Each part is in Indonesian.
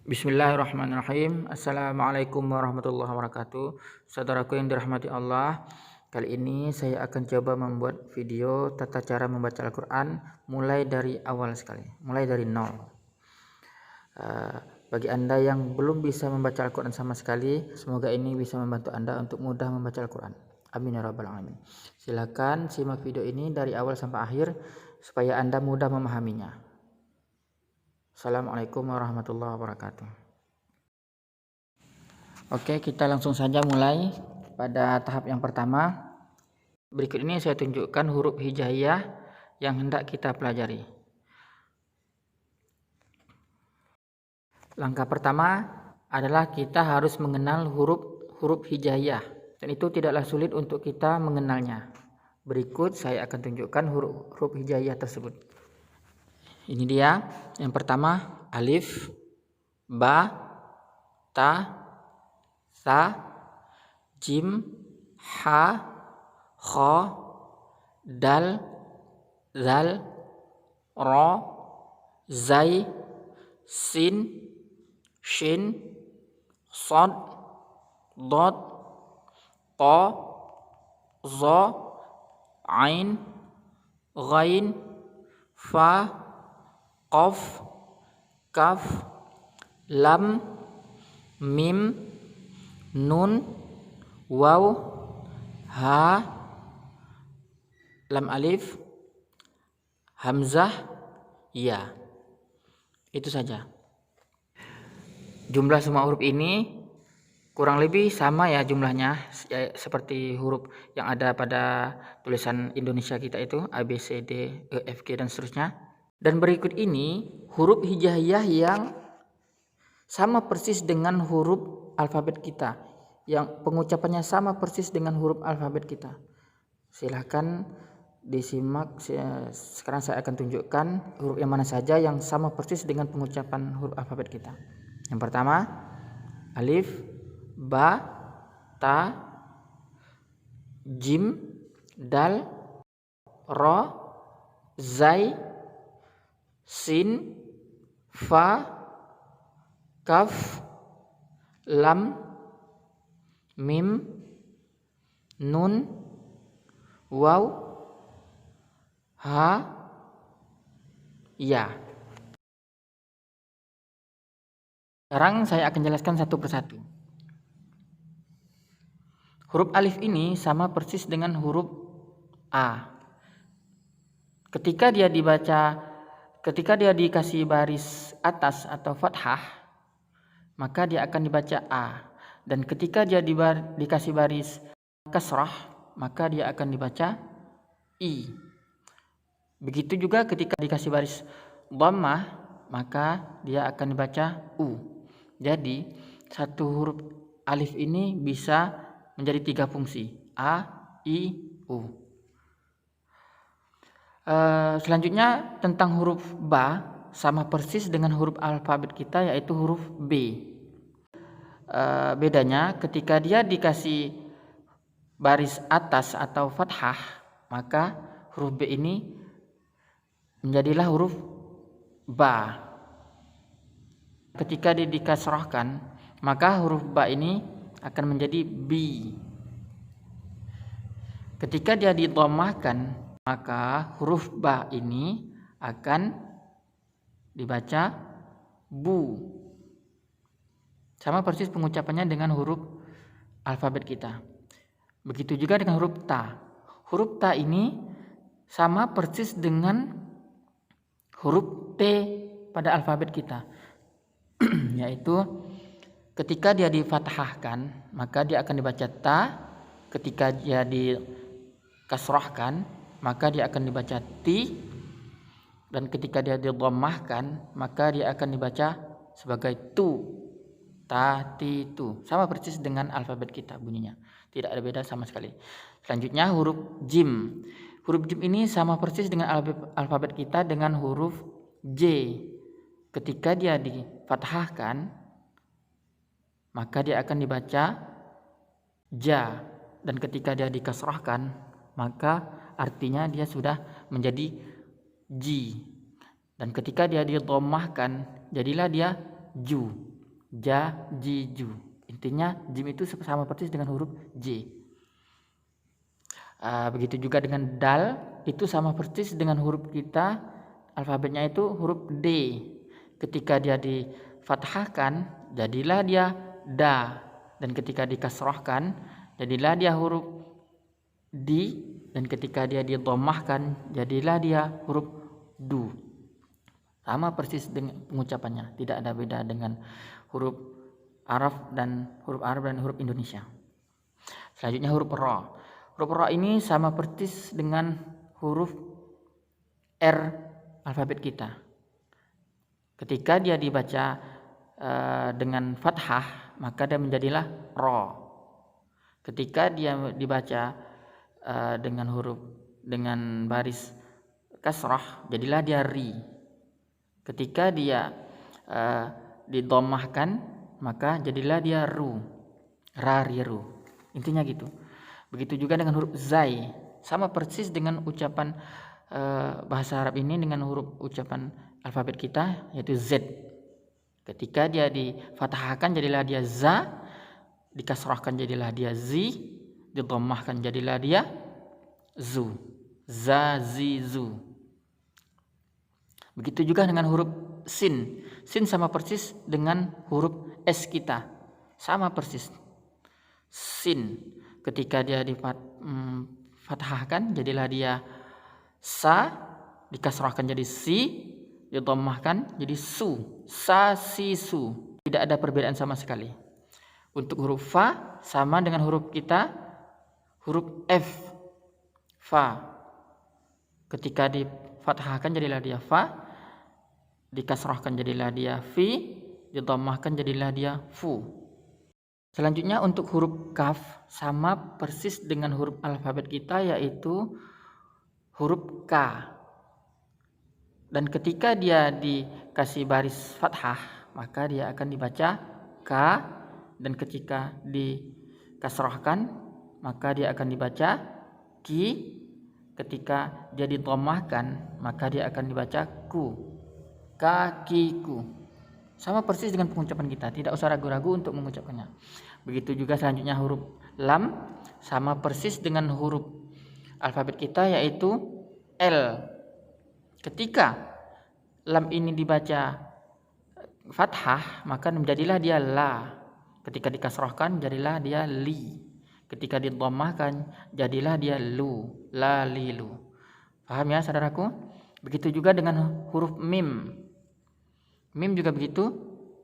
Bismillahirrahmanirrahim. Assalamualaikum warahmatullahi wabarakatuh. Saudaraku yang dirahmati Allah, kali ini saya akan coba membuat video tata cara membaca Al-Quran mulai dari awal sekali, mulai dari nol. Bagi Anda yang belum bisa membaca Al-Quran sama sekali, semoga ini bisa membantu Anda untuk mudah membaca Al-Quran. Amin ya rabbal alamin. Silakan simak video ini dari awal sampai akhir supaya Anda mudah memahaminya. Assalamualaikum warahmatullahi wabarakatuh. Oke, kita langsung saja mulai pada tahap yang pertama. Berikut ini saya tunjukkan huruf hijaiyah yang hendak kita pelajari. Langkah pertama adalah kita harus mengenal huruf hijaiyah, dan itu tidaklah sulit untuk kita mengenalnya. Berikut saya akan tunjukkan huruf hijaiyah tersebut. Ini dia. Yang pertama, alif, ba, ta, sa, jim, ha, kha, dal, zal, ra, zai, sin, shin, sad, dad, ta, za, ain, ghain, fa, qaf, kaf, lam, mim, nun, waw, ha, lam alif, hamzah, ya. Itu saja. Jumlah semua huruf ini kurang lebih sama ya jumlahnya, ya, seperti huruf yang ada pada tulisan Indonesia kita itu A, B, C, D, E, F, G dan seterusnya. Dan berikut ini huruf hijaiyah yang sama persis dengan huruf alfabet kita, yang pengucapannya sama persis dengan huruf alfabet kita. Silahkan disimak. Sekarang saya akan tunjukkan huruf yang mana saja yang sama persis dengan pengucapan huruf alfabet kita. Yang pertama, alif, ba, ta, jim, dal, ra, zai, sin, fa, kaf, lam, mim, nun, waw, ha, ya. Sekarang saya akan jelaskan satu persatu. Huruf alif ini sama persis dengan huruf A. Ketika dia dikasih baris atas atau fathah, maka dia akan dibaca A. Dan ketika dia dikasih baris kasrah, maka dia akan dibaca I. Begitu juga ketika dikasih baris dhammah, maka dia akan dibaca U. Jadi satu huruf alif ini bisa menjadi 3 fungsi, A, I, U. Selanjutnya tentang huruf ba, sama persis dengan huruf alfabet kita, yaitu huruf B. Bedanya ketika dia dikasih baris atas atau fathah, maka huruf B ini menjadilah huruf ba. Ketika dia dikasrahkan, maka huruf ba ini akan menjadi bi. Ketika dia didhammahkan, maka huruf ba ini akan dibaca bu. Sama persis pengucapannya dengan huruf alfabet kita. Begitu juga dengan huruf ta. Huruf ta ini sama persis dengan huruf T pada alfabet kita. Yaitu ketika dia difathahkan, maka dia akan dibaca ta. Ketika dia dikasrahkan, maka dia akan dibaca ti. Dan ketika dia didhammahkan, maka dia akan dibaca sebagai tu. Ta, ti, tu. Sama persis dengan alfabet kita bunyinya. Tidak ada beda sama sekali. Selanjutnya huruf jim. Huruf jim ini sama persis dengan alfabet kita dengan huruf J. Ketika dia difathahkan, maka dia akan dibaca ja. Dan ketika dia dikasrahkan, maka artinya dia sudah menjadi ji. Dan ketika dia didhammahkan, jadilah dia ju. ja, ji, ju. Intinya jim itu sama persis dengan huruf J. Begitu juga dengan dal, itu sama persis dengan huruf kita, alfabetnya itu huruf D. Ketika dia difathahkan, jadilah dia da. Dan ketika dikasrahkan, jadilah dia huruf di. Dan ketika dia didhammahkan, jadilah dia huruf du. Sama persis dengan pengucapannya, tidak ada beda dengan huruf Arab dan huruf Indonesia. Selanjutnya huruf ra. Huruf ra ini sama persis dengan huruf R alfabet kita. Ketika dia dibaca dengan fathah, maka dia menjadilah ra. Ketika dia dibaca dengan baris kasrah, jadilah dia ri. Ketika dia didhammahkan, maka jadilah dia ru. Ra, ri, ru. Intinya gitu. Begitu juga dengan huruf zai, sama persis dengan ucapan bahasa Arab ini dengan huruf ucapan alfabet kita, yaitu Z. Ketika dia difathahkan jadilah dia za, dikasrahkan jadilah dia zi, didhammahkan jadilah dia zu. Za, zi, zu. Begitu juga dengan huruf sin. Sin sama persis dengan huruf S kita. Sama persis. Sin. Ketika dia difathahkan jadilah dia sa, dikasrahkan jadi si, didhammahkan jadi su. Sa, si, su. Tidak ada perbedaan sama sekali. Untuk huruf fa sama dengan huruf kita, huruf F. Fa. Ketika difathahkan jadilah dia fa, dikasrahkan jadilah dia fi, didhammahkan jadilah dia fu. Selanjutnya untuk huruf kaf sama persis dengan huruf alfabet kita, yaitu huruf K. Dan ketika dia dikasih baris fathah, maka dia akan dibaca K, dan ketika dikasrahkan maka dia akan dibaca ki, ketika dia didhammahkan maka dia akan dibaca ku. Kakiku. Sama persis dengan pengucapan kita, tidak usah ragu-ragu untuk mengucapkannya. Begitu juga selanjutnya huruf lam, sama persis dengan huruf alfabet kita, yaitu L. Ketika lam ini dibaca fathah, maka menjadilah dia la. Ketika dikasrahkan jadilah dia li. Ketika didhammahkan jadilah dia lu, la, li, lu. Paham ya saudaraku? Begitu juga dengan huruf mim. Mim juga begitu,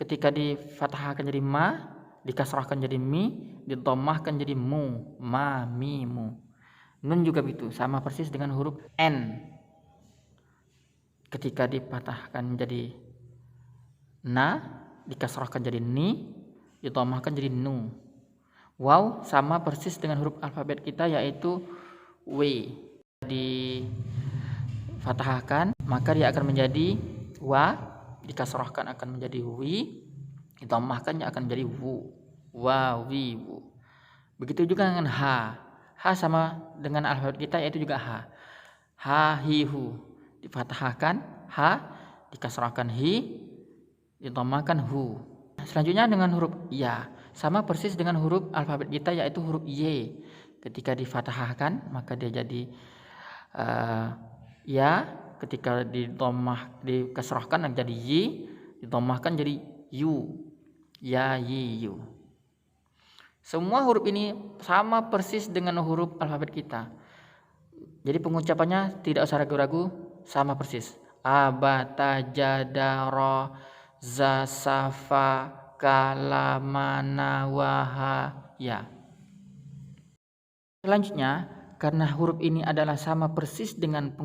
ketika difathahkan jadi ma, dikasrahkan jadi mi, didhammahkan jadi mu, ma, mi, mu. Nun juga begitu, sama persis dengan huruf N. Ketika difathahkan jadi na, dikasrahkan jadi ni, didhammahkan jadi nu. Waw sama persis dengan huruf alfabet kita, yaitu W. Difathahkan maka dia akan menjadi wa, dikasrahkan akan menjadi wi, didhammahkannya akan menjadi wu, wa, wi, wu. Begitu juga dengan ha. Ha sama dengan alfabet kita, yaitu juga ha. Ha, hi, hu. Difathahkan ha, dikasrahkan hi, didhammahkan hu. Selanjutnya dengan huruf ya, sama persis dengan huruf alfabet kita, yaitu huruf y. Ketika difathahkan maka dia jadi ya, ketika dikasrahkan jadi yi, didhammahkan jadi yu, ya, yi, yu. Semua huruf ini sama persis dengan huruf alfabet kita. Jadi pengucapannya tidak usah ragu-ragu, sama persis. Abata, jadara, za, safa, kalamana, waha, ya. Selanjutnya, karena huruf ini adalah sama persis dengan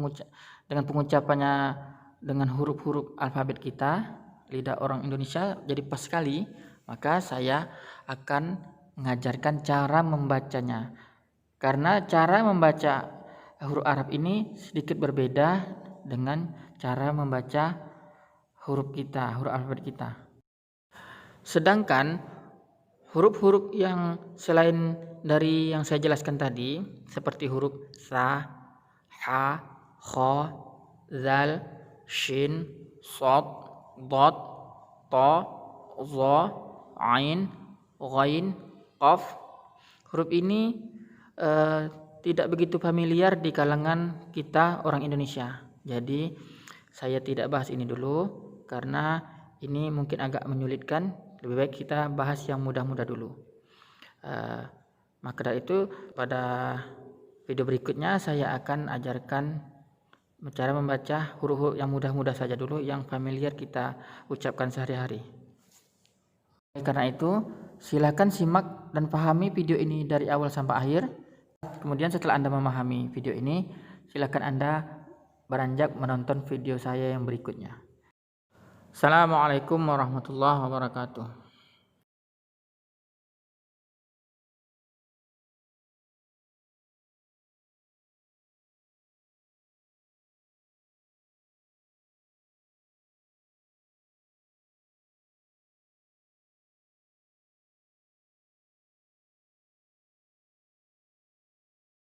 pengucapannya dengan huruf-huruf alfabet kita, lidah orang Indonesia, jadi pas sekali, maka saya akan mengajarkan cara membacanya. Karena cara membaca huruf Arab ini sedikit berbeda dengan cara membaca huruf alfabet kita. Sedangkan huruf-huruf yang selain dari yang saya jelaskan tadi, seperti huruf sa, ha, kha, zal, shin, shad, dad, ta, za, ain, ghain, qaf. Huruf ini tidak begitu familiar di kalangan kita orang Indonesia. Jadi saya tidak bahas ini dulu karena ini mungkin agak menyulitkan. Lebih baik kita bahas yang mudah-mudah dulu. Maka dari itu pada video berikutnya saya akan ajarkan cara membaca huruf-huruf yang mudah-mudah saja dulu, yang familiar kita ucapkan sehari-hari. Karena itu silakan simak dan pahami video ini dari awal sampai akhir. Kemudian setelah Anda memahami video ini, silakan Anda beranjak menonton video saya yang berikutnya. Assalamualaikum warahmatullahi wabarakatuh.